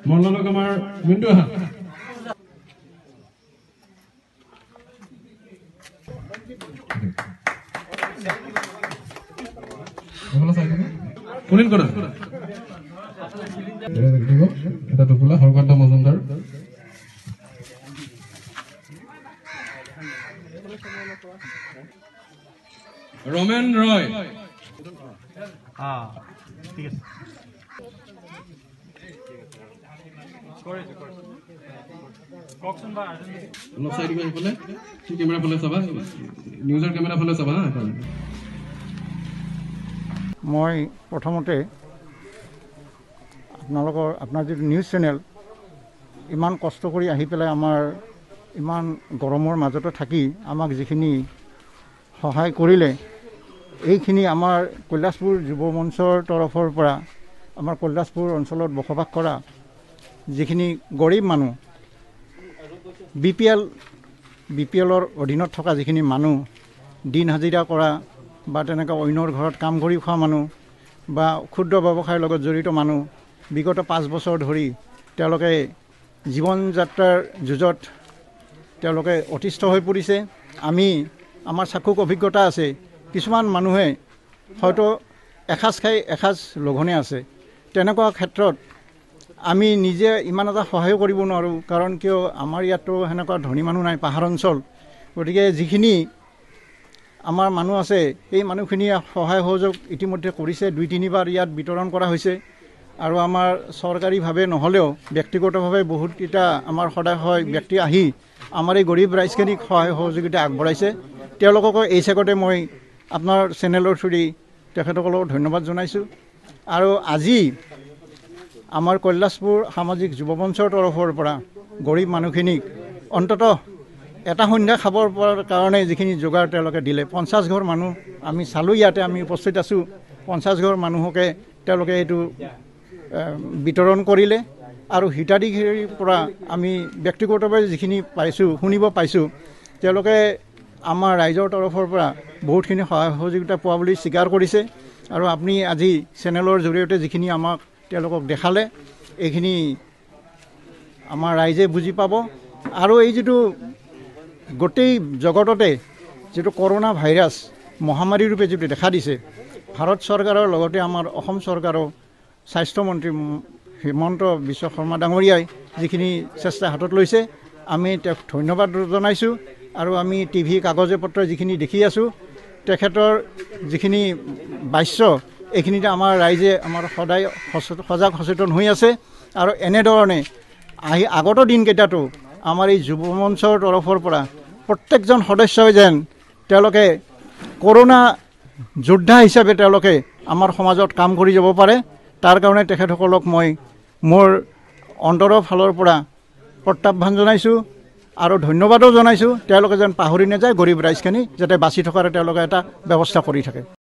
মল্লক আমাৰ মিন্টু কুলিন কৰা এটা টোপোলা হৰকান্ত মজুমদাৰ ৰমেন ৰয় ঠিক আছে কওকচোন বা অলপ চাইড কৰি ফালে কেমেৰা ফালে চাবা নিউজৰ কেমেৰা ফালে চাবা মই প্ৰথমতে আপোনাৰ যিটো নিউজ চেনেল ইমান কষ্ট কৰি আহি পেলাই আমাৰ ইমান গৰমৰ মাজতে থাকি আমাক যিখিনি সহায় কৰিলে এইখিনি আমাৰ কৈলাশপুৰ যুৱ মঞ্চৰ তৰফৰ পৰা আমাৰ কৈলাশপুৰ অঞ্চলত বসবাস কৰা যিখিনি গৰীব মানুহ বিপিএলৰ অধীনত থকা যিখিনি মানুহ দিন হাজিৰা কৰা বা তেনেকৈ অন্যৰ ঘৰত কাম কৰি খোৱা মানুহ বা ক্ষুদ্ৰ ব্যৱসায়ৰ লগত জড়িত মানুহ বিগত 5 বছৰ ধৰি তেওঁলোকে জীৱন যাত্ৰাৰ যুঁজত তেওঁলোকে অতিষ্ঠ হৈ পৰিছে আমাৰ চাক্ষুষ অভিজ্ঞতা আছে কিছুমান মানুহে হয়তো এসাঁজ খাই এসাঁজ লঘোণে আছে তেনেকুৱা ক্ষেত্ৰত আমি নিজে ইমান এটা সহায় কৰিব নোৱাৰোঁ কাৰণ কিয় আমাৰ ইয়াতো সেনেকুৱা ধনী মানুহ নাই পাহাৰ অঞ্চল গতিকে যিখিনি আমাৰ মানুহ আছে এই মানুহখিনিয়ে সহায় সহযোগ ইতিমধ্যে কৰিছে 2-3 বাৰ ইয়াত বিতৰণ কৰা হৈছে আৰু আমাৰ চৰকাৰীভাৱে নহ'লেও ব্যক্তিগতভাৱে বহুতকেইটা আমাৰ সদায় ব্যক্তি আহি আমাৰ এই গৰীব ৰাইজখিনিক সহায় সহযোগিতা আগবঢ়াইছে তেওঁলোককো এই চেগতে মই আপোনাৰ চেনেলৰ থ্ৰুদি তেখেতসকলক ধন্যবাদ জনাইছোঁ আৰু আজি আমাৰ কৈলাশপুৰ সামাজিক যুৱ মঞ্চৰ তৰফৰ পৰা গৰীব মানুহখিনিক অন্ততঃ এটা সন্ধ্যা খাবৰ কাৰণে যিখিনি যোগাৰ তেওঁলোকে দিলে 50 ঘৰ মানুহ আমি চালোঁ ইয়াতে আমি উপস্থিত আছোঁ 50 ঘৰ মানুহকে তেওঁলোকে এইটো বিতৰণ কৰিলে আৰু হিতাধিকাৰীৰ পৰা আমি ব্যক্তিগতভাৱে যিখিনি শুনিব পাইছোঁ তেওঁলোকে আমাৰ ৰাইজৰ তৰফৰ পৰা বহুতখিনি সহায় সহযোগিতা পোৱা বুলি স্বীকাৰ কৰিছে আৰু আপুনি আজি চেনেলৰ জৰিয়তে যিখিনি আমাক তেওঁলোকক দেখালে এইখিনি আমাৰ ৰাইজে বুজি পাব আৰু এই যিটো গোটেই জগততে যিটো কৰোনা ভাইৰাছ মহামাৰী ৰূপে যিটো দেখা দিছে ভাৰত চৰকাৰৰ লগতে আমাৰ অসম চৰকাৰৰ স্বাস্থ্যমন্ত্ৰী হিমন্ত বিশ্ব শৰ্মা ডাঙৰীয়াই যিখিনি চেষ্টা হাতত লৈছে আমি তেওঁক ধন্যবাদ জনাইছোঁ আৰু আমি টিভি কাগজে পত্ৰই যিখিনি দেখি আছোঁ তেখেতৰ যিখিনি বাক্য এইখিনিতে আমাৰ ৰাইজে আমাৰ সদায় সজাগ সচেতন হৈ আছে আৰু এনেধৰণে আগত দিনকেইটাতো আমাৰ এই যুৱ মঞ্চৰ তৰফৰ পৰা প্ৰত্যেকজন সদস্যই যেন তেওঁলোকে কৰোনা যোদ্ধা হিচাপে তেওঁলোকে আমাৰ সমাজত কাম কৰি যাব পাৰে তাৰ কাৰণে তেখেতসকলক মই মোৰ অন্তৰৰ ফালৰ পৰা প্ৰত্যাহ্বান জনাইছোঁ আৰু ধন্যবাদো জনাইছোঁ তেওঁলোকে যেন পাহৰি নাযায় গৰীব ৰাইজখিনি যাতে বাচি থকাৰ তেওঁলোকে এটা ব্যৱস্থা কৰি থাকে